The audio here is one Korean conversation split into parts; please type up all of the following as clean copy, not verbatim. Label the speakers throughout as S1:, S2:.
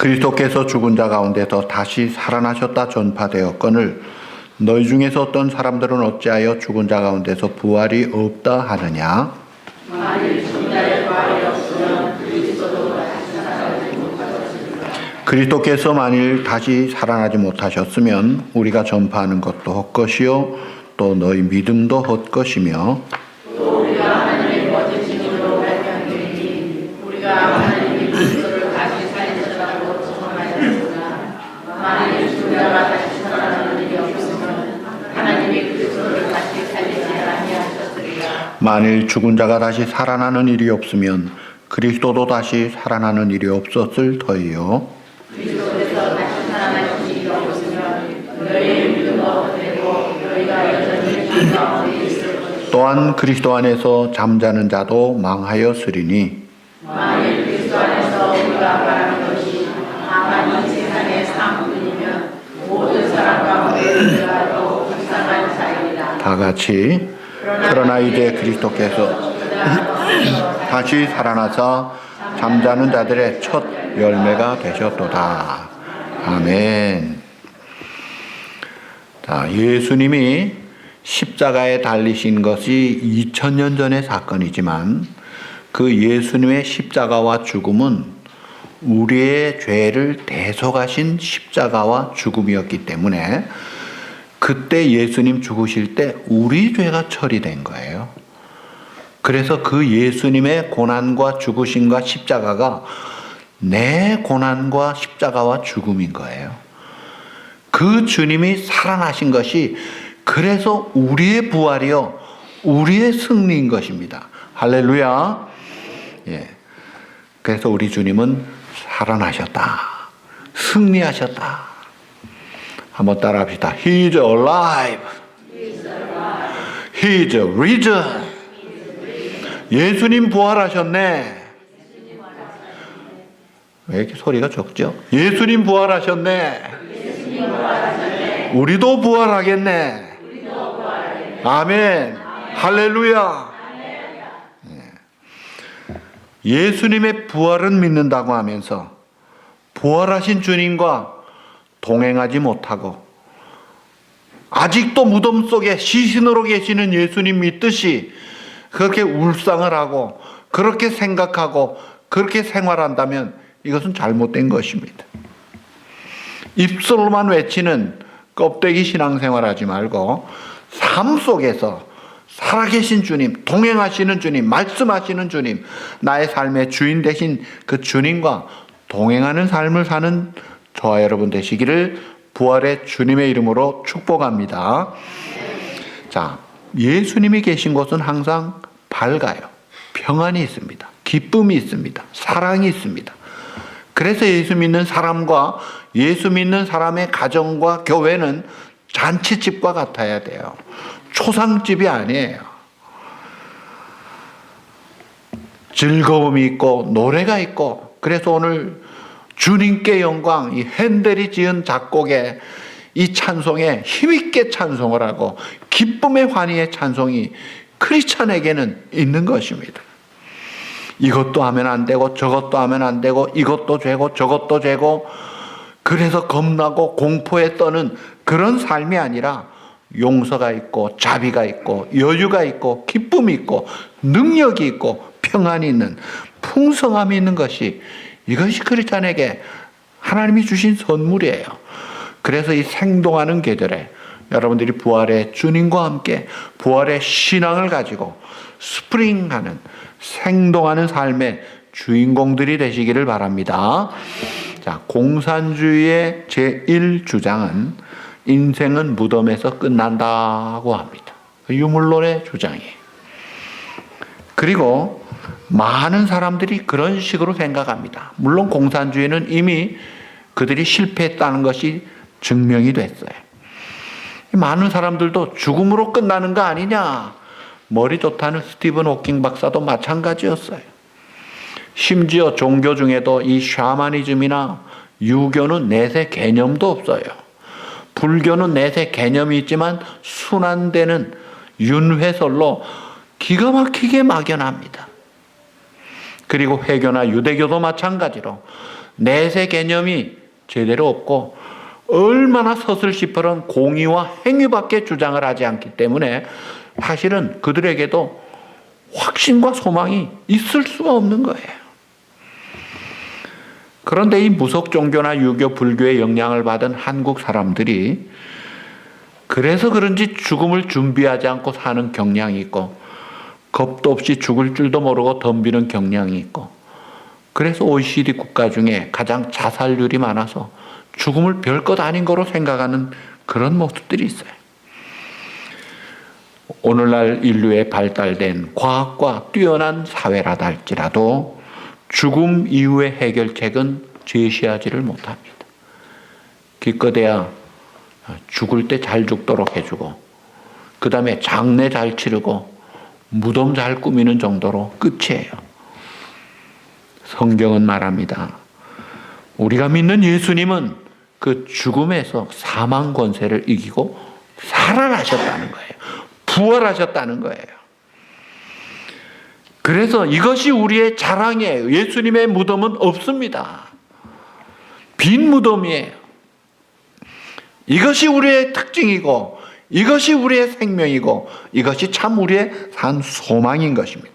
S1: 그리스도께서 죽은 자 가운데서 다시 살아나셨다 전파되었거늘 너희 중에서 어떤 사람들은 어찌하여 죽은 자 가운데서 부활이 없다 하느냐?
S2: 만일 죽은 자의 부활이 없으면 그리스도도 다시 살아나지 못하셨으리라.
S1: 그리스도께서 만일 다시 살아나지 못하셨으면 우리가 전파하는 것도 헛것이요 또 너희 믿음도 헛것이며
S2: 또 우리가 하나님의 거짓 증인으로 발견되니 우리가 하나님이 그리스도를 다시 살리셨다고 증언하였으나 만일 죽은 자가 다시 살아나는 일이 없으면 하나님이 그리스도를 다시 살리지 아니하셨으리라.
S1: 만일 죽은 자가 다시 살아나는 일이 없으면 그리스도도 다시 살아나는 일이 없었을 터이요.
S2: 그리스도께서 다시 살아나신 일이 없으면 너희의 믿음도 헛되고 너희가 여전히 죄 가운데 있을 것이요.
S1: 또한 그리스도 안에서 잠자는 자도 망하였으리니
S2: 만일 그리스도 안에서 우리가 말하는 것이 다만 이 세상의 삶뿐이면 모든 사람 가운데 우리가 더 불쌍한 사이이다.
S1: 다 같이 그러나 이제 그리스도께서 다시 살아나서 잠자는 자들의 첫 열매가 되셨도다. 아멘. 자, 예수님이 십자가에 달리신 것이 2000년 전의 사건이지만 그 예수님의 십자가와 죽음은 우리의 죄를 대속하신 십자가와 죽음이었기 때문에 그때 예수님 죽으실 때 우리 죄가 처리된 거예요. 그래서 그 예수님의 고난과 죽으심과 십자가가 내 고난과 십자가와 죽음인 거예요. 그 주님이 살아나신 것이 그래서 우리의 부활이요 우리의 승리인 것입니다. 할렐루야. 예. 그래서 우리 주님은 살아나셨다. 승리하셨다. 한번 따라 합시다. He is alive. He is risen. 예수님 부활하셨네. 왜 이렇게 소리가 적죠? 예수님 부활하셨네. 우리도 부활하겠네. 아멘. 할렐루야. 예수님의 부활은 믿는다고 하면서 부활하신 주님과 동행하지 못하고 아직도 무덤 속에 시신으로 계시는 예수님 믿듯이 그렇게 울상을 하고 그렇게 생각하고 그렇게 생활한다면 이것은 잘못된 것입니다. 입술로만 외치는 껍데기 신앙생활하지 말고 삶 속에서 살아계신 주님, 동행하시는 주님, 말씀하시는 주님, 나의 삶의 주인 되신 그 주님과 동행하는 삶을 사는 저와 여러분 되시기를 부활의 주님의 이름으로 축복합니다. 자, 예수님이 계신 곳은 항상 밝아요. 평안이 있습니다. 기쁨이 있습니다. 사랑이 있습니다. 그래서 예수 믿는 사람과 예수 믿는 사람의 가정과 교회는 잔치집과 같아야 돼요. 초상집이 아니에요. 즐거움이 있고 노래가 있고 그래서 오늘 주님께 영광, 이 핸델이 지은 작곡에 이 찬송에 힘있게 찬송을 하고 기쁨의 환희의 찬송이 크리스찬에게는 있는 것입니다. 이것도 하면 안 되고 저것도 하면 안 되고 이것도 죄고 저것도 죄고 그래서 겁나고 공포에 떠는 그런 삶이 아니라 용서가 있고 자비가 있고 여유가 있고 기쁨이 있고 능력이 있고 평안이 있는 풍성함이 있는 것이 이것이 크리스찬에게 하나님이 주신 선물이에요. 그래서 이 생동하는 계절에 여러분들이 부활의 주님과 함께 부활의 신앙을 가지고 스프링하는 생동하는 삶의 주인공들이 되시기를 바랍니다. 자, 공산주의의 제1주장은 인생은 무덤에서 끝난다고 합니다. 유물론의 주장이에요. 그리고 많은 사람들이 그런 식으로 생각합니다. 물론 공산주의는 이미 그들이 실패했다는 것이 증명이 됐어요. 많은 사람들도 죽음으로 끝나는 거 아니냐. 머리 좋다는 스티븐 호킹 박사도 마찬가지였어요. 심지어 종교 중에도 이 샤머니즘이나 유교는 내세 개념도 없어요. 불교는 내세 개념이 있지만 순환되는 윤회설로 기가 막히게 막연합니다. 그리고 회교나 유대교도 마찬가지로 내세 개념이 제대로 없고 얼마나 서슬시퍼런 공의와 행위밖에 주장을 하지 않기 때문에 사실은 그들에게도 확신과 소망이 있을 수가 없는 거예요. 그런데 이 무속 종교나 유교, 불교의 영향을 받은 한국 사람들이 그래서 그런지 죽음을 준비하지 않고 사는 경향이 있고 겁도 없이 죽을 줄도 모르고 덤비는 경향이 있고 그래서 OECD 국가 중에 가장 자살률이 많아서 죽음을 별것 아닌 거로 생각하는 그런 모습들이 있어요. 오늘날 인류에 발달된 과학과 뛰어난 사회라다 할지라도 죽음 이후의 해결책은 제시하지를 못합니다. 기껏해야 죽을 때 잘 죽도록 해주고 그 다음에 장례 잘 치르고 무덤 잘 꾸미는 정도로 끝이에요. 성경은 말합니다. 우리가 믿는 예수님은 그 죽음에서 사망 권세를 이기고 살아나셨다는 거예요. 부활하셨다는 거예요. 그래서 이것이 우리의 자랑이에요. 예수님의 무덤은 없습니다. 빈 무덤이에요. 이것이 우리의 특징이고 이것이 우리의 생명이고 이것이 참 우리의 산 소망인 것입니다.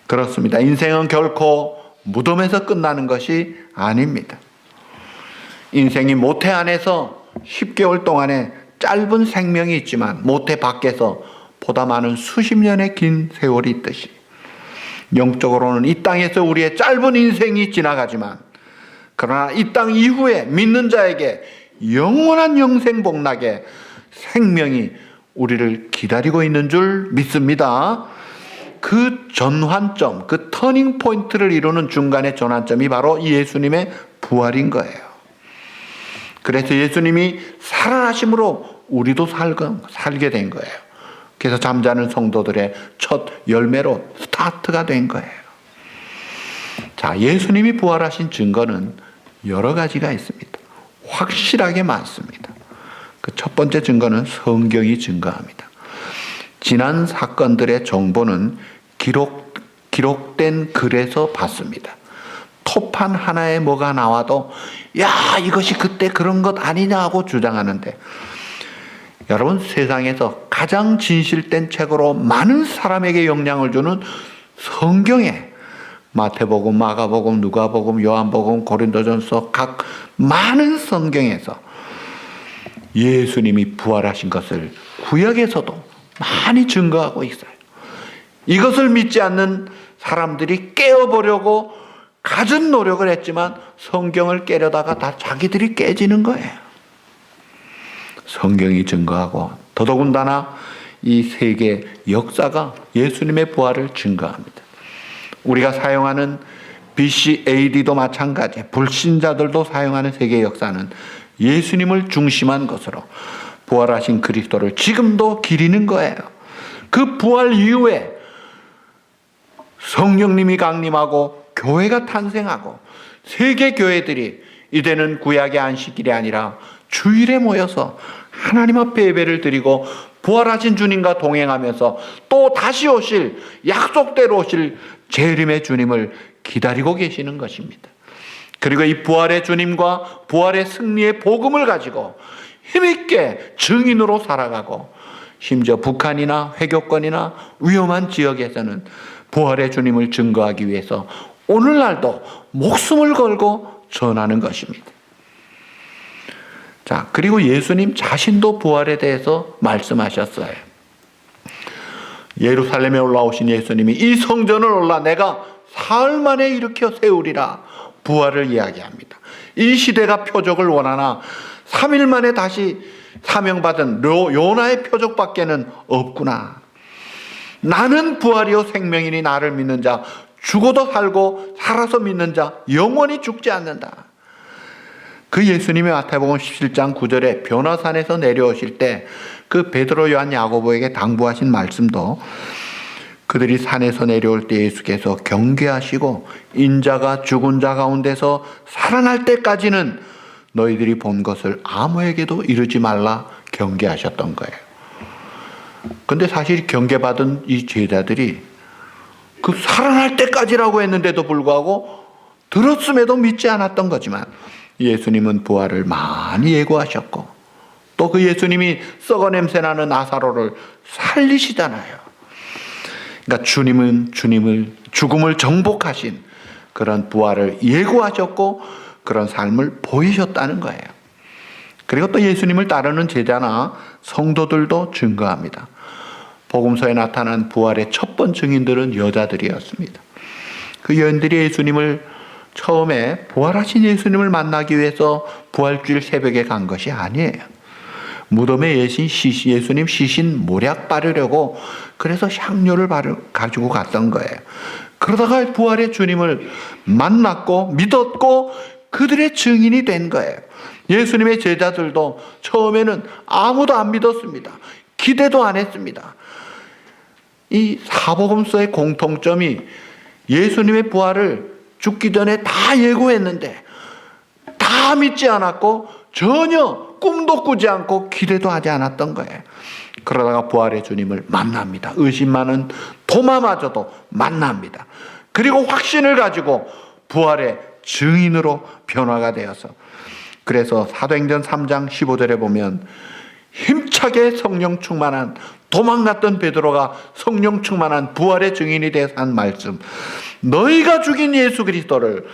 S1: 그렇습니다. 인생은 결코 무덤에서 끝나는 것이 아닙니다. 인생이 모태 안에서 10개월 동안의 짧은 생명이 있지만 모태 밖에서 보다 많은 수십 년의 긴 세월이 있듯이 영적으로는 이 땅에서 우리의 짧은 인생이 지나가지만 그러나 이 땅 이후에 믿는 자에게 영원한 영생 복락의 생명이 우리를 기다리고 있는 줄 믿습니다. 그 전환점, 그 터닝 포인트를 이루는 중간의 전환점이 바로 예수님의 부활인 거예요. 그래서 예수님이 살아나심으로 우리도 살게 된 거예요. 그래서 잠자는 성도들의 첫 열매로 스타트가 된 거예요. 자, 예수님이 부활하신 증거는 여러 가지가 있습니다. 확실하게 많습니다. 그 첫 번째 증거는 성경이 증거합니다. 지난 사건들의 정보는 기록된 글에서 봤습니다. 토판 하나에 뭐가 나와도 야, 이것이 그때 그런 것 아니냐 하고 주장하는데 여러분, 세상에서 가장 진실된 책으로 많은 사람에게 영향을 주는 성경에 마태복음, 마가복음, 누가복음, 요한복음, 고린도전서 각 많은 성경에서 예수님이 부활하신 것을 구약에서도 많이 증거하고 있어요. 이것을 믿지 않는 사람들이 깨어보려고 갖은 노력을 했지만 성경을 깨려다가 다 자기들이 깨지는 거예요. 성경이 증거하고 더더군다나 이 세계 역사가 예수님의 부활을 증거합니다. 우리가 사용하는 BC, AD도 마찬가지, 불신자들도 사용하는 세계 역사는 예수님을 중심한 것으로 부활하신 그리스도를 지금도 기리는 거예요. 그 부활 이후에 성령님이 강림하고 교회가 탄생하고 세계 교회들이 이제는 구약의 안식일이 아니라 주일에 모여서 하나님 앞에 예배를 드리고 부활하신 주님과 동행하면서 또 다시 오실 약속대로 오실 재림의 주님을 기다리고 계시는 것입니다. 그리고 이 부활의 주님과 부활의 승리의 복음을 가지고 힘있게 증인으로 살아가고 심지어 북한이나 회교권이나 위험한 지역에서는 부활의 주님을 증거하기 위해서 오늘날도 목숨을 걸고 전하는 것입니다. 자, 그리고 예수님 자신도 부활에 대해서 말씀하셨어요. 예루살렘에 올라오신 예수님이 이 성전을 올라 내가 사흘 만에 일으켜 세우리라 부활을 이야기합니다. 이 시대가 표적을 원하나 3일 만에 다시 사명받은 요나의 표적밖에는 없구나. 나는 부활이요 생명이니 나를 믿는 자 죽어도 살고 살아서 믿는 자 영원히 죽지 않는다. 그 예수님의 마태복음 17장 9절에 변화산에서 내려오실 때 그 베드로, 요한, 야고보에게 당부하신 말씀도 그들이 산에서 내려올 때 예수께서 경계하시고 인자가 죽은 자 가운데서 살아날 때까지는 너희들이 본 것을 아무에게도 이르지 말라 경계하셨던 거예요. 근데 사실 경계받은 이 제자들이 그 살아날 때까지라고 했는데도 불구하고 들었음에도 믿지 않았던 거지만 예수님은 부활을 많이 예고하셨고 또 그 예수님이 썩어 냄새나는 나사로를 살리시잖아요. 그러니까 주님은 죽음을 정복하신 그런 부활을 예고하셨고 그런 삶을 보이셨다는 거예요. 그리고 또 예수님을 따르는 제자나 성도들도 증거합니다. 복음서에 나타난 부활의 첫 번 증인들은 여자들이었습니다. 그 여인들이 예수님을 처음에 부활하신 예수님을 만나기 위해서 부활주일 새벽에 간 것이 아니에요. 무덤에 예수님 시신 모략 바르려고 그래서 향료를 가지고 갔던 거예요. 그러다가 부활의 주님을 만났고 믿었고 그들의 증인이 된 거예요. 예수님의 제자들도 처음에는 아무도 안 믿었습니다. 기대도 안 했습니다. 이 사복음서의 공통점이 예수님의 부활을 죽기 전에 다 예고했는데 다 믿지 않았고 전혀 꿈도 꾸지 않고 기대도 하지 않았던 거예요. 그러다가 부활의 주님을 만납니다. 의심 많은 도마마저도 만납니다. 그리고 확신을 가지고 부활의 증인으로 변화가 되어서 그래서 사도행전 3장 15절에 보면 힘차게 성령 충만한 도망갔던 베드로가 성령 충만한 부활의 증인이 되어서 한 말씀, 너희가 죽인 예수 그리스도를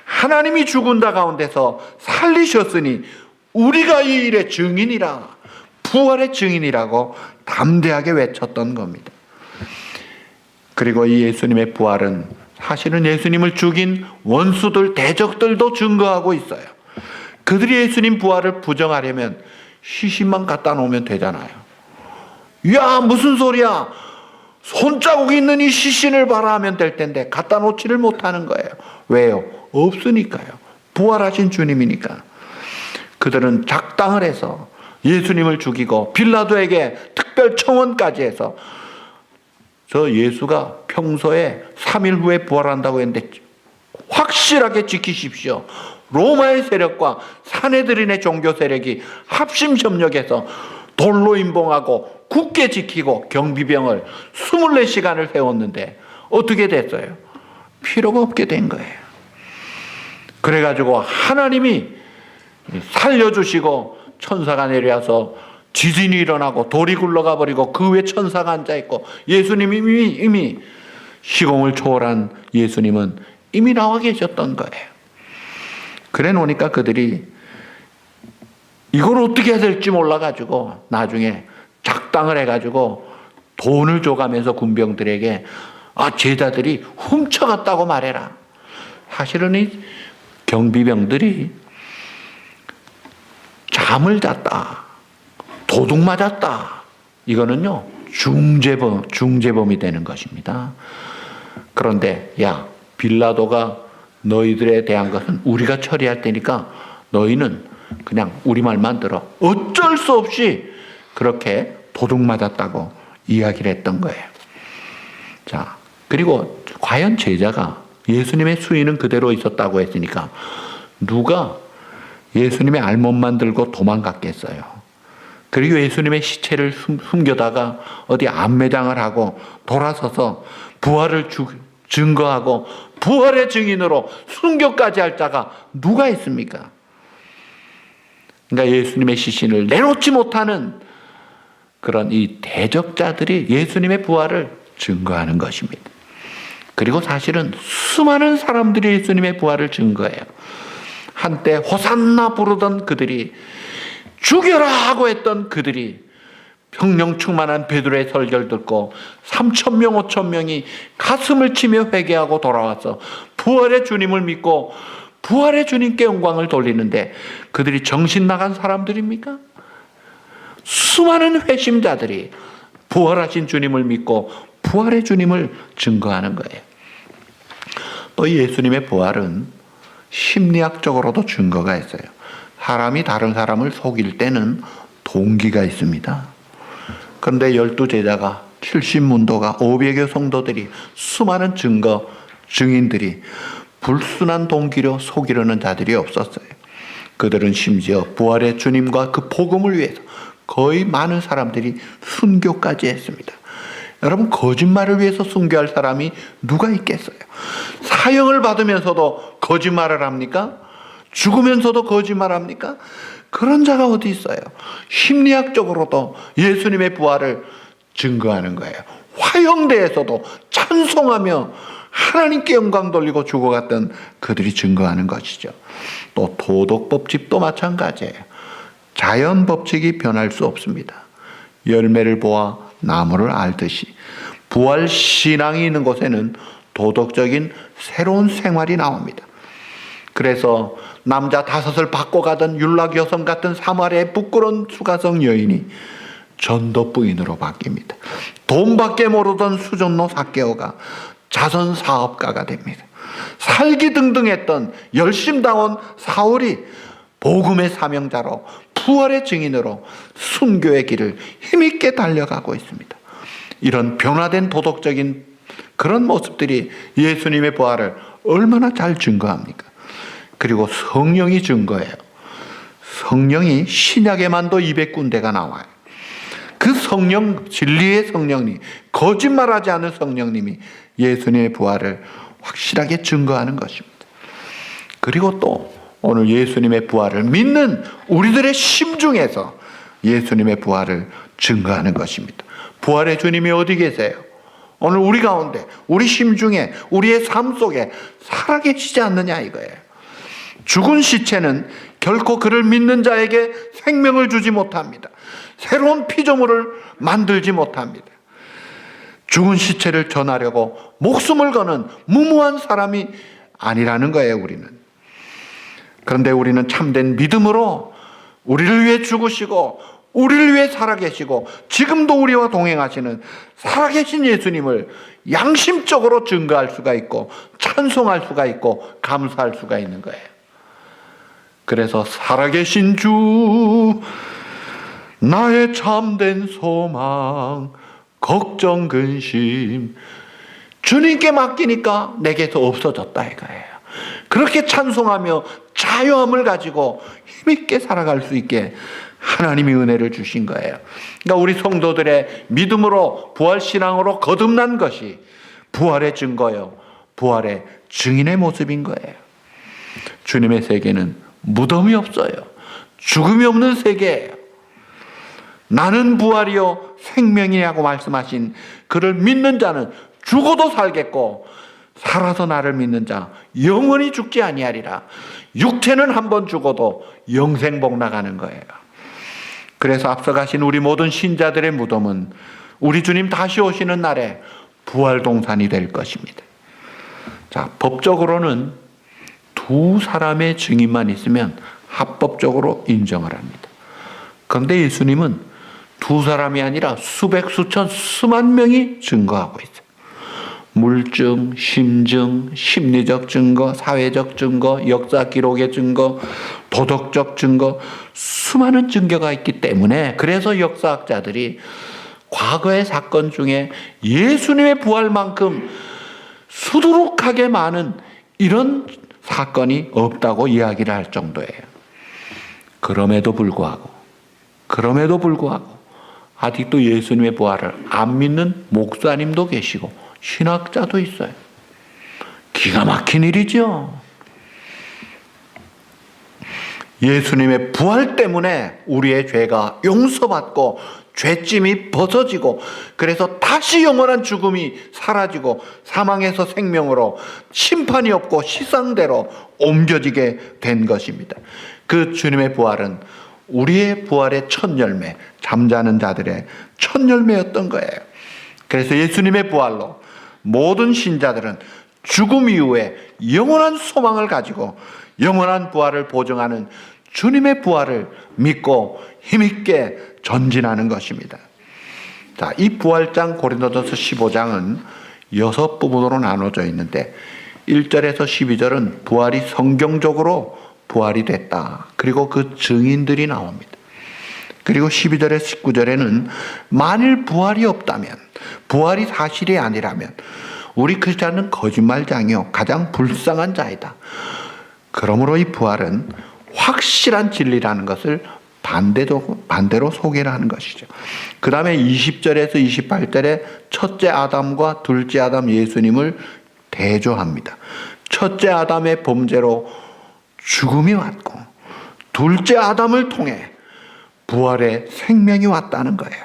S1: 하나님이 죽은 자 가운데서 살리셨으니 우리가 이 일의 증인이라, 부활의 증인이라고 담대하게 외쳤던 겁니다. 그리고 이 예수님의 부활은 사실은 예수님을 죽인 원수들, 대적들도 증거하고 있어요. 그들이 예수님 부활을 부정하려면 시신만 갖다 놓으면 되잖아요. 야, 무슨 소리야? 손자국이 있는 이 시신을 봐라 하면 될 텐데 갖다 놓지를 못하는 거예요. 왜요? 없으니까요. 부활하신 주님이니까. 그들은 작당을 해서 예수님을 죽이고 빌라도에게 특별 청원까지 해서 저 예수가 평소에 3일 후에 부활한다고 했는데 확실하게 지키십시오. 로마의 세력과 사내들인의 종교 세력이 합심 협력해서 돌로 임봉하고 굳게 지키고 경비병을 24시간을 세웠는데 어떻게 됐어요? 필요가 없게 된 거예요. 그래가지고 하나님이 살려주시고 천사가 내려와서 지진이 일어나고 돌이 굴러가 버리고 그 위에 천사가 앉아있고 예수님이 이미 시공을 초월한 예수님은 이미 나와 계셨던 거예요. 그래 놓으니까 그들이 이걸 어떻게 해야 될지 몰라가지고 나중에 작당을 해가지고 돈을 줘가면서 군병들에게 제자들이 훔쳐갔다고 말해라. 사실은 이 경비병들이 잠을 잤다, 도둑 맞았다, 이거는요 중재범이 되는 것입니다. 그런데 야, 빌라도가 너희들에 대한 것은 우리가 처리할 테니까 너희는 그냥 우리 말만 들어. 어쩔 수 없이 그렇게 도둑 맞았다고 이야기를 했던 거예요. 자, 그리고 과연 제자가 예수님의 수인은 그대로 있었다고 했으니까 누가 예수님의 알몸만 들고 도망갔겠어요. 그리고 예수님의 시체를 숨겨다가 어디 안매장을 하고 돌아서서 부활을 증거하고 부활의 증인으로 순교까지 할 자가 누가 있습니까? 그러니까 예수님의 시신을 내놓지 못하는 그런 이 대적자들이 예수님의 부활을 증거하는 것입니다. 그리고 사실은 수많은 사람들이 예수님의 부활을 증거해요. 한때 호산나 부르던 그들이, 죽여라 하고 했던 그들이 성령 충만한 베드로의 설교를 듣고 3,000명 5,000명이 가슴을 치며 회개하고 돌아와서 부활의 주님을 믿고 부활의 주님께 영광을 돌리는데 그들이 정신 나간 사람들입니까? 수많은 회심자들이 부활하신 주님을 믿고 부활의 주님을 증거하는 거예요. 또 예수님의 부활은 심리학적으로도 증거가 있어요. 사람이 다른 사람을 속일 때는 동기가 있습니다. 그런데 12제자가 70문도가 500여 성도들이 수많은 증인들이 불순한 동기로 속이려는 자들이 없었어요. 그들은 심지어 부활의 주님과 그 복음을 위해서 거의 많은 사람들이 순교까지 했습니다. 여러분, 거짓말을 위해서 순교할 사람이 누가 있겠어요? 사형을 받으면서도 거짓말을 합니까? 죽으면서도 거짓말합니까? 그런 자가 어디 있어요? 심리학적으로도 예수님의 부활을 증거하는 거예요. 화형대에서도 찬송하며 하나님께 영광 돌리고 죽어갔던 그들이 증거하는 것이죠. 또 도덕법칙도 마찬가지예요. 자연 법칙이 변할 수 없습니다. 열매를 보아 나무를 알듯이 부활 신앙이 있는 곳에는 도덕적인 새로운 생활이 나옵니다. 그래서 남자 5을 받고 가던 율락 여성 같은 사마리아의 부끄러운 수가성 여인이 전도 부인으로 바뀝니다. 돈밖에 모르던 수전노 삭개오가 자선 사업가가 됩니다. 살기등등했던 열심다운 사울이 복음의 사명자로 부활의 증인으로 순교의 길을 힘있게 달려가고 있습니다. 이런 변화된 도덕적인 그런 모습들이 예수님의 부활을 얼마나 잘 증거합니까? 그리고 성령이 증거해요. 성령이 신약에만도 200군데가 나와요. 그 성령, 진리의 성령님, 거짓말하지 않은 성령님이 예수님의 부활을 확실하게 증거하는 것입니다. 그리고 또 오늘 예수님의 부활을 믿는 우리들의 심중에서 예수님의 부활을 증거하는 것입니다. 부활의 주님이 어디 계세요? 오늘 우리 가운데, 우리 심중에, 우리의 삶 속에 살아계시지 않느냐 이거예요. 죽은 시체는 결코 그를 믿는 자에게 생명을 주지 못합니다. 새로운 피조물을 만들지 못합니다. 죽은 시체를 전하려고 목숨을 거는 무모한 사람이 아니라는 거예요, 우리는. 그런데 우리는 참된 믿음으로 우리를 위해 죽으시고 우리를 위해 살아계시고 지금도 우리와 동행하시는 살아계신 예수님을 양심적으로 증거할 수가 있고 찬송할 수가 있고 감사할 수가 있는 거예요. 그래서 살아계신 주, 나의 참된 소망, 걱정 근심, 주님께 맡기니까 내게서 없어졌다 이거예요. 그렇게 찬송하며 자유함을 가지고 힘있게 살아갈 수 있게 하나님이 은혜를 주신 거예요. 그러니까 우리 성도들의 믿음으로 부활신앙으로 거듭난 것이 부활의 증거요, 부활의 증인의 모습인 거예요. 주님의 세계는 무덤이 없어요. 죽음이 없는 세계예요. 나는 부활이요 생명이라고 말씀하신 그를 믿는 자는 죽어도 살겠고 살아서 나를 믿는 자 영원히 죽지 아니하리라. 육체는 한번 죽어도 영생복 나가는 거예요. 그래서 앞서가신 우리 모든 신자들의 무덤은 우리 주님 다시 오시는 날에 부활동산이 될 것입니다. 자, 법적으로는 2사람의 증인만 있으면 합법적으로 인정을 합니다. 그런데 예수님은 2사람이 아니라 수백, 수천, 수만 명이 증거하고 있어요. 물증, 심증, 심리적 증거, 사회적 증거, 역사 기록의 증거, 도덕적 증거, 수많은 증거가 있기 때문에 그래서 역사학자들이 과거의 사건 중에 예수님의 부활만큼 수두룩하게 많은 이런 사건이 없다고 이야기를 할 정도예요. 그럼에도 불구하고 아직도 예수님의 부활을 안 믿는 목사님도 계시고 신학자도 있어요. 기가 막힌 일이죠. 예수님의 부활 때문에 우리의 죄가 용서받고 죄짐이 벗어지고 그래서 다시 영원한 죽음이 사라지고 사망에서 생명으로 심판이 없고 시상대로 옮겨지게 된 것입니다. 그 주님의 부활은 우리의 부활의 첫 열매, 잠자는 자들의 첫 열매였던 거예요. 그래서 예수님의 부활로 모든 신자들은 죽음 이후에 영원한 소망을 가지고 영원한 부활을 보증하는 주님의 부활을 믿고 힘있게 전진하는 것입니다. 자, 이 부활장 고린도전서 15장은 6부분으로 나눠져 있는데 1절에서 12절은 부활이 성경적으로 부활이 됐다. 그리고 그 증인들이 나옵니다. 그리고 12절에서 19절에는 만일 부활이 없다면, 부활이 사실이 아니라면 우리 크리스찬은 거짓말장이요 가장 불쌍한 자이다. 그러므로 이 부활은 확실한 진리라는 것을 반대로 소개를 하는 것이죠. 그 다음에 20절에서 28절에 첫째 아담과 둘째 아담 예수님을 대조합니다. 첫째 아담의 범죄로 죽음이 왔고 둘째 아담을 통해 부활의 생명이 왔다는 거예요.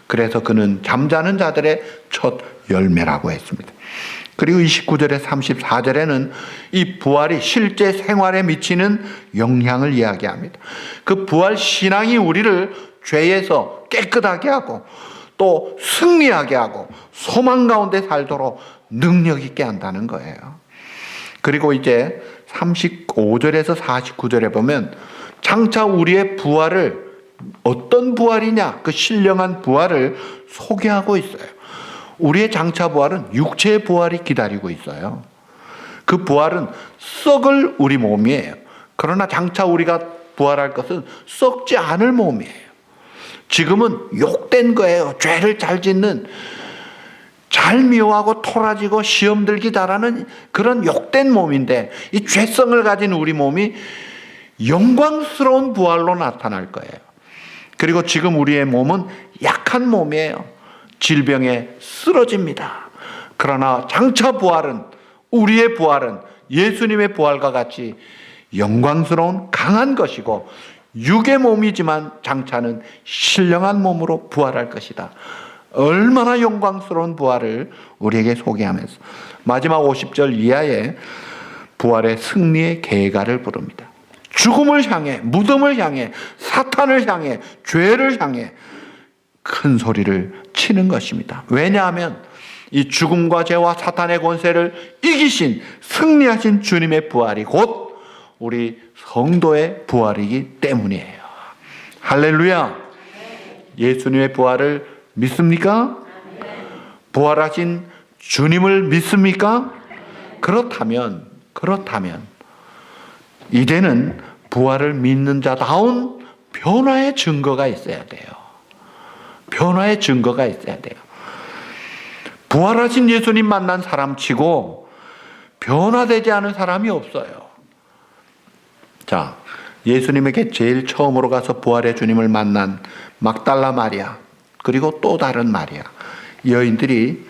S1: 그래서 그는 잠자는 자들의 첫 열매라고 했습니다. 그리고 29절에 34절에는 이 부활이 실제 생활에 미치는 영향을 이야기합니다. 그 부활 신앙이 우리를 죄에서 깨끗하게 하고 또 승리하게 하고 소망 가운데 살도록 능력 있게 한다는 거예요. 그리고 이제 35절에서 49절에 보면 장차 우리의 부활을 어떤 부활이냐, 그 신령한 부활을 소개하고 있어요. 우리의 장차 부활은 육체의 부활이 기다리고 있어요. 그 부활은 썩을 우리 몸이에요. 그러나 장차 우리가 부활할 것은 썩지 않을 몸이에요. 지금은 욕된 거예요. 죄를 잘 짓는, 잘 미워하고 토라지고 시험 들기 잘하는 그런 욕된 몸인데, 이 죄성을 가진 우리 몸이 영광스러운 부활로 나타날 거예요. 그리고 지금 우리의 몸은 약한 몸이에요. 질병에 쓰러집니다. 그러나 장차 부활은, 우리의 부활은 예수님의 부활과 같이 영광스러운 강한 것이고 육의 몸이지만 장차는 신령한 몸으로 부활할 것이다. 얼마나 영광스러운 부활을 우리에게 소개하면서 마지막 50절 이하에 부활의 승리의 계가를 부릅니다. 죽음을 향해, 무덤을 향해, 사탄을 향해, 죄를 향해 큰 소리를 치는 것입니다. 왜냐하면 이 죽음과 죄와 사탄의 권세를 이기신, 승리하신 주님의 부활이 곧 우리 성도의 부활이기 때문이에요. 할렐루야! 예수님의 부활을 믿습니까? 부활하신 주님을 믿습니까? 그렇다면 이제는 부활을 믿는 자다운 변화의 증거가 있어야 돼요. 변화의 증거가 있어야 돼요. 부활하신 예수님 만난 사람 치고 변화되지 않은 사람이 없어요. 자, 예수님에게 제일 처음으로 가서 부활의 주님을 만난 막달라 마리아, 그리고 또 다른 마리아, 여인들이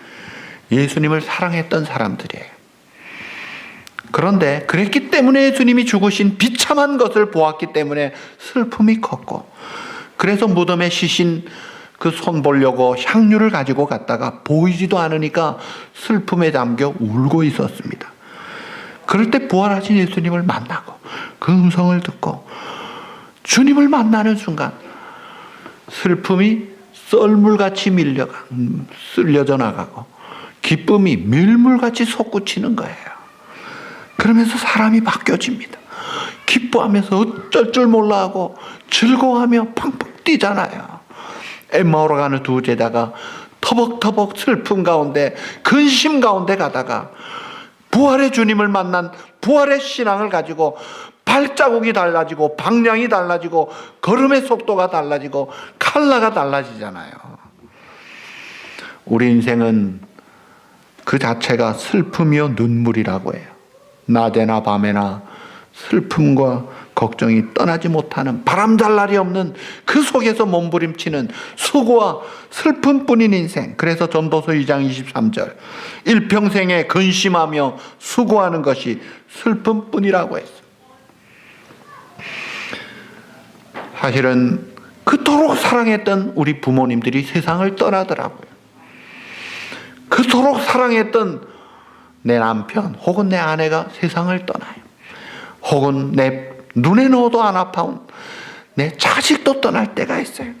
S1: 예수님을 사랑했던 사람들이에요. 그런데 그랬기 때문에 예수님이 죽으신 비참한 것을 보았기 때문에 슬픔이 컸고, 그래서 무덤에 시신 그 손 보려고 향유를 가지고 갔다가 보이지도 않으니까 슬픔에 잠겨 울고 있었습니다. 그럴 때 부활하신 예수님을 만나고 그 음성을 듣고 주님을 만나는 순간 슬픔이 썰물같이 쓸려져 나가고 기쁨이 밀물같이 솟구치는 거예요. 그러면서 사람이 바뀌어집니다. 기뻐하면서 어쩔 줄 몰라 하고 즐거워하며 팡팡 뛰잖아요. 엠마오로 가는 두 제자가 터벅터벅 슬픔 가운데, 근심 가운데 가다가 부활의 주님을 만난 부활의 신앙을 가지고 발자국이 달라지고 방향이 달라지고 걸음의 속도가 달라지고 컬러가 달라지잖아요. 우리 인생은 그 자체가 슬픔이요 눈물이라고 해요. 낮에나 밤에나 슬픔과 걱정이 떠나지 못하는, 바람잘 날이 없는 그 속에서 몸부림치는 수고와 슬픔뿐인 인생. 그래서 전도서 2장 23절 일평생에 근심하며 수고하는 것이 슬픔뿐이라고 했어요. 사실은 그토록 사랑했던 우리 부모님들이 세상을 떠나더라고요. 그토록 사랑했던 내 남편 혹은 내 아내가 세상을 떠나요. 혹은 내 눈에 넣어도 안 아파온 내 자식도 떠날 때가 있어요.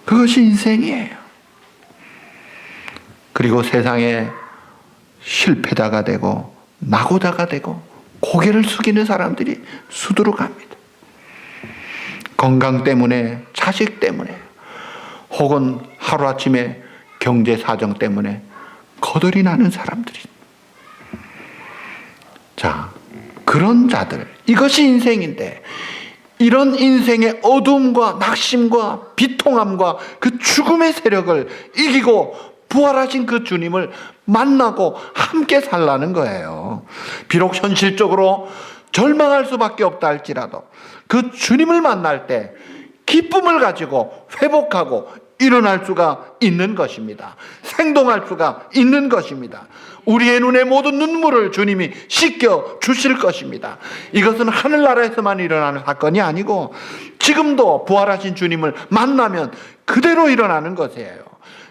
S1: 그것이 인생이에요. 그리고 세상에 실패자가 되고 낙오자가 되고 고개를 숙이는 사람들이 수두룩합니다. 건강 때문에, 자식 때문에, 혹은 하루아침에 경제 사정 때문에 거덜이 나는 사람들이. 자, 그런 자들, 이것이 인생인데, 이런 인생의 어둠과 낙심과 비통함과 그 죽음의 세력을 이기고 부활하신 그 주님을 만나고 함께 살라는 거예요. 비록 현실적으로 절망할 수밖에 없다 할지라도 그 주님을 만날 때 기쁨을 가지고 회복하고 일어날 수가 있는 것입니다. 생동할 수가 있는 것입니다. 우리의 눈에 모든 눈물을 주님이 씻겨 주실 것입니다. 이것은 하늘나라에서만 일어나는 사건이 아니고 지금도 부활하신 주님을 만나면 그대로 일어나는 것이에요.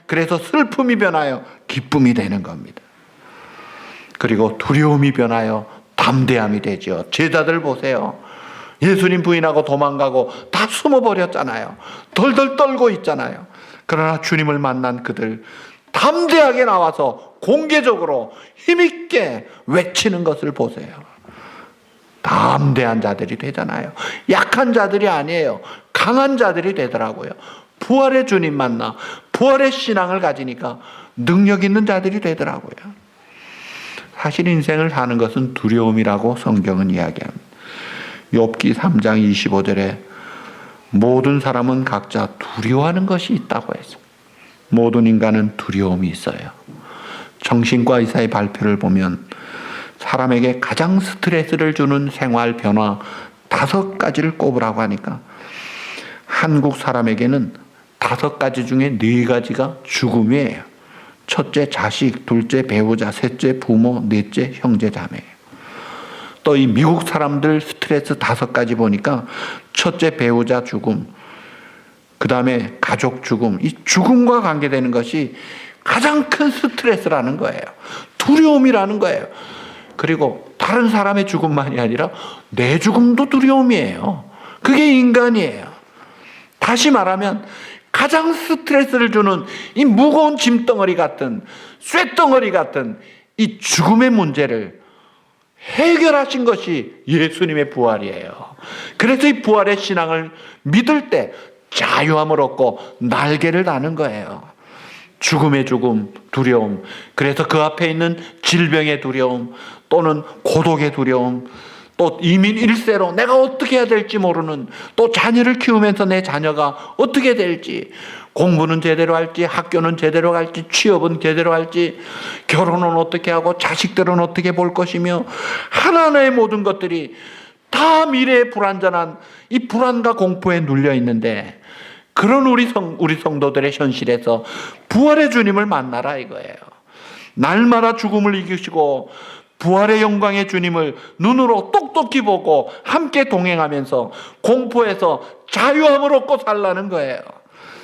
S1: 그래서 슬픔이 변하여 기쁨이 되는 겁니다. 그리고 두려움이 변하여 담대함이 되죠. 제자들 보세요. 예수님 부인하고 도망가고 다 숨어버렸잖아요. 덜덜 떨고 있잖아요. 그러나 주님을 만난 그들 담대하게 나와서 공개적으로 힘있게 외치는 것을 보세요. 담대한 자들이 되잖아요. 약한 자들이 아니에요. 강한 자들이 되더라고요. 부활의 주님 만나 부활의 신앙을 가지니까 능력 있는 자들이 되더라고요. 사실 인생을 사는 것은 두려움이라고 성경은 이야기합니다. 욥기 3장 25절에 모든 사람은 각자 두려워하는 것이 있다고 했어요. 모든 인간은 두려움이 있어요. 정신과 의사의 발표를 보면 사람에게 가장 스트레스를 주는 생활 변화 5가지를 꼽으라고 하니까 한국 사람에게는 5가지 중에 4가지가 죽음이에요. 첫째 자식, 둘째 배우자, 셋째 부모, 넷째 형제 자매. 또 이 미국 사람들 스트레스 5가지 보니까 첫째 배우자 죽음, 그 다음에 가족 죽음, 이 죽음과 관계되는 것이 가장 큰 스트레스라는 거예요. 두려움이라는 거예요. 그리고 다른 사람의 죽음만이 아니라 내 죽음도 두려움이에요. 그게 인간이에요. 다시 말하면 가장 스트레스를 주는 이 무거운 짐덩어리 같은 쇳덩어리 같은 이 죽음의 문제를 해결하신 것이 예수님의 부활이에요. 그래서 이 부활의 신앙을 믿을 때 자유함을 얻고 날개를 다는 거예요. 죽음의 죽음, 두려움, 그래서 그 앞에 있는 질병의 두려움 또는 고독의 두려움, 또 이민 1세로 내가 어떻게 해야 될지 모르는, 또 자녀를 키우면서 내 자녀가 어떻게 될지, 공부는 제대로 할지, 학교는 제대로 갈지, 취업은 제대로 할지, 결혼은 어떻게 하고 자식들은 어떻게 볼 것이며, 하나하나의 모든 것들이 다 미래의 불안전한 이 불안과 공포에 눌려 있는데, 그런 우리 성도들의 현실에서 부활의 주님을 만나라 이거예요. 날마다 죽음을 이기시고 부활의 영광의 주님을 눈으로 똑똑히 보고 함께 동행하면서 공포에서 자유함을 얻고 살라는 거예요.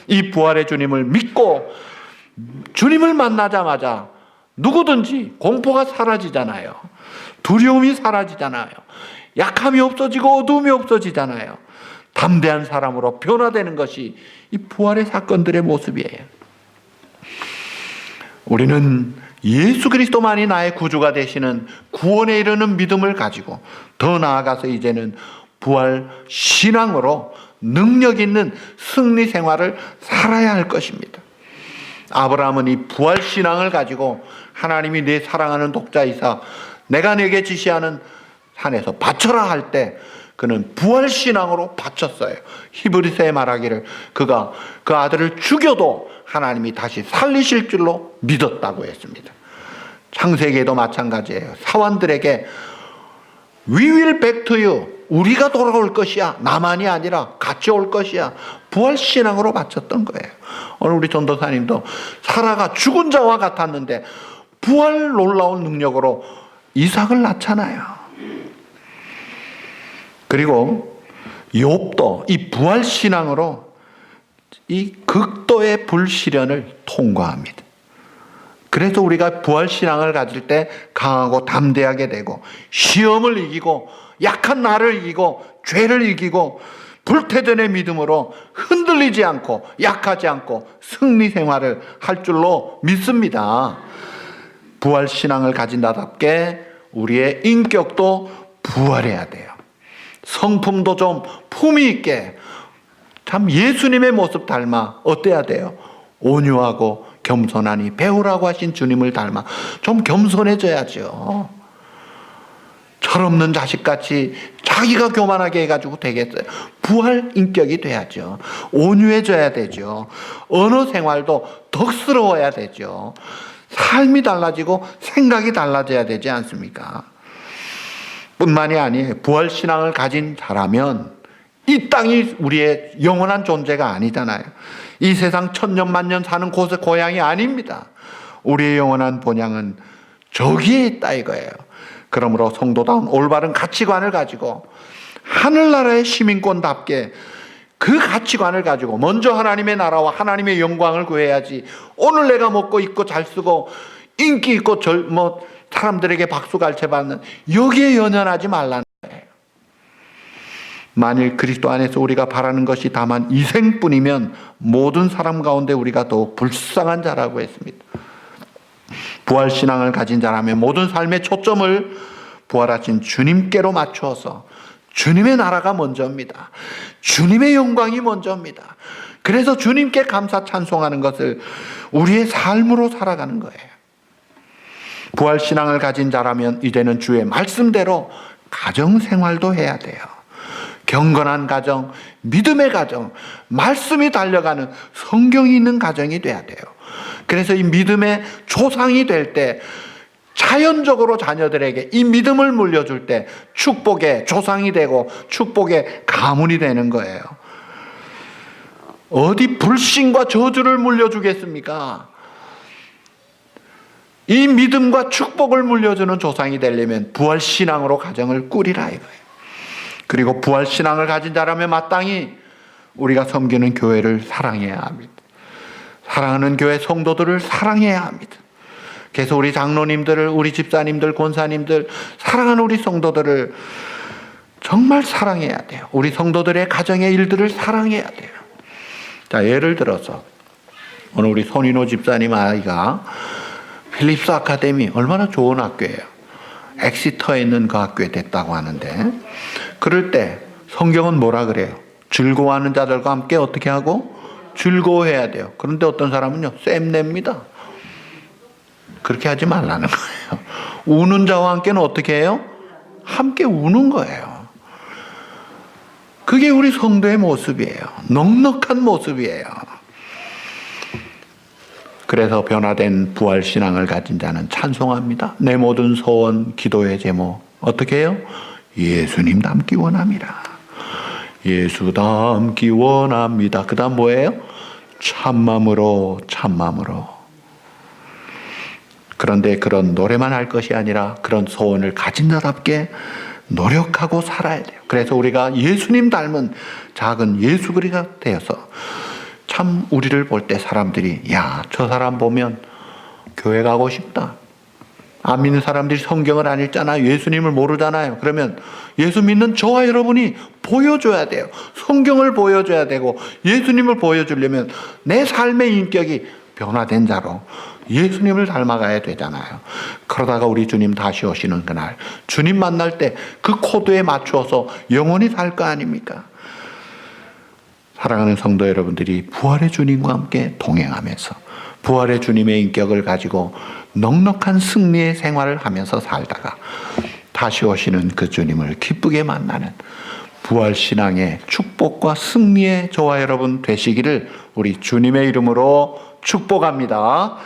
S1: 이 부활의 주님을 믿고 주님을 만나자마자 누구든지 공포가 사라지잖아요. 두려움이 사라지잖아요. 약함이 없어지고 어두움이 없어지잖아요. 담대한 사람으로 변화되는 것이 이 부활의 사건들의 모습이에요. 우리는 예수 그리스도만이 나의 구주가 되시는 구원에 이르는 믿음을 가지고 더 나아가서 이제는 부활 신앙으로 능력 있는 승리 생활을 살아야 할 것입니다. 아브라함은 이 부활 신앙을 가지고 하나님이 내 사랑하는 독자이사 내가 내게 지시하는 산에서 바쳐라 할 때 그는 부활 신앙으로 바쳤어요. 히브리서에 말하기를 그가 그 아들을 죽여도 하나님이 다시 살리실 줄로 믿었다고 했습니다. 창세기에도 마찬가지예요. 사환들에게 We will back to you. 우리가 돌아올 것이야. 나만이 아니라 같이 올 것이야. 부활 신앙으로 바쳤던 거예요. 오늘 우리 전도사님도 사라가 죽은 자와 같았는데 부활 놀라운 능력으로 이삭을 낳잖아요. 그리고 욥도 이 부활 신앙으로 이 극도의 불시련을 통과합니다. 그래서 우리가 부활 신앙을 가질 때 강하고 담대하게 되고 시험을 이기고 약한 나를 이기고 죄를 이기고 불태전의 믿음으로 흔들리지 않고 약하지 않고 승리 생활을 할 줄로 믿습니다. 부활 신앙을 가진 나답게 우리의 인격도 부활해야 돼요. 성품도 좀 품위 있게 참 예수님의 모습 닮아 어때야 돼요? 온유하고 겸손하니 배우라고 하신 주님을 닮아 좀 겸손해져야죠. 철없는 자식같이 자기가 교만하게 해가지고 되겠어요? 부활 인격이 돼야죠. 온유해져야 되죠. 언어 생활도 덕스러워야 되죠. 삶이 달라지고 생각이 달라져야 되지 않습니까? 뿐만이 아니에요. 부활 신앙을 가진 자라면 이 땅이 우리의 영원한 존재가 아니잖아요. 이 세상 천년 만년 사는 곳의 고향이 아닙니다. 우리의 영원한 본향은 저기에 있다 이거예요. 그러므로 성도다운 올바른 가치관을 가지고 하늘나라의 시민권답게 그 가치관을 가지고 먼저 하나님의 나라와 하나님의 영광을 구해야지, 오늘 내가 먹고 입고 잘 쓰고 인기 있고 사람들에게 박수갈채 받는 여기에 연연하지 말라는 거예요. 만일 그리스도 안에서 우리가 바라는 것이 다만 이생뿐이면 모든 사람 가운데 우리가 더욱 불쌍한 자라고 했습니다. 부활신앙을 가진 자라면 모든 삶의 초점을 부활하신 주님께로 맞추어서 주님의 나라가 먼저입니다. 주님의 영광이 먼저입니다. 그래서 주님께 감사 찬송하는 것을 우리의 삶으로 살아가는 거예요. 부활신앙을 가진 자라면 이제는 주의 말씀대로 가정생활도 해야 돼요. 경건한 가정, 믿음의 가정, 말씀이 달려가는 성경이 있는 가정이 돼야 돼요. 그래서 이 믿음의 조상이 될 때 자연적으로 자녀들에게 이 믿음을 물려줄 때 축복의 조상이 되고 축복의 가문이 되는 거예요. 어디 불신과 저주를 물려주겠습니까? 이 믿음과 축복을 물려주는 조상이 되려면 부활신앙으로 가정을 꾸리라 이거예요. 그리고 부활신앙을 가진 자라면 마땅히 우리가 섬기는 교회를 사랑해야 합니다. 사랑하는 교회 성도들을 사랑해야 합니다. 그래서 우리 장로님들을, 우리 집사님들, 권사님들, 사랑하는 우리 성도들을 정말 사랑해야 돼요. 우리 성도들의 가정의 일들을 사랑해야 돼요. 자, 예를 들어서 오늘 우리 손인호 집사님 아이가 필립스 아카데미, 얼마나 좋은 학교예요. 엑시터에 있는 그 학교에 됐다고 하는데, 그럴 때 성경은 뭐라 그래요? 즐거워하는 자들과 함께 어떻게 하고? 즐거워해야 돼요. 그런데 어떤 사람은요, 쌤냅니다. 그렇게 하지 말라는 거예요. 우는 자와 함께는 어떻게 해요? 함께 우는 거예요. 그게 우리 성도의 모습이에요. 넉넉한 모습이에요. 그래서 변화된 부활신앙을 가진 자는 찬송합니다. 내 모든 소원, 기도의 제목 어떻게 해요? 예수님 닮기 원합니다. 예수 닮기 원합니다. 그 다음 뭐예요? 참맘으로 참맘으로. 그런데 그런 노래만 할 것이 아니라 그런 소원을 가진 자답게 노력하고 살아야 돼요. 그래서 우리가 예수님 닮은 작은 예수그리가 되어서 참 우리를 볼 때 사람들이 야, 저 사람 보면 교회 가고 싶다. 안 믿는 사람들이 성경을 안 읽잖아요. 예수님을 모르잖아요. 그러면 예수 믿는 저와 여러분이 보여줘야 돼요. 성경을 보여줘야 되고 예수님을 보여주려면 내 삶의 인격이 변화된 자로 예수님을 닮아가야 되잖아요. 그러다가 우리 주님 다시 오시는 그날 주님 만날 때 그 코드에 맞추어서 영원히 살 거 아닙니까? 사랑하는 성도 여러분들이 부활의 주님과 함께 동행하면서 부활의 주님의 인격을 가지고 넉넉한 승리의 생활을 하면서 살다가 다시 오시는 그 주님을 기쁘게 만나는 부활신앙의 축복과 승리의 저와 여러분 되시기를 우리 주님의 이름으로 축복합니다.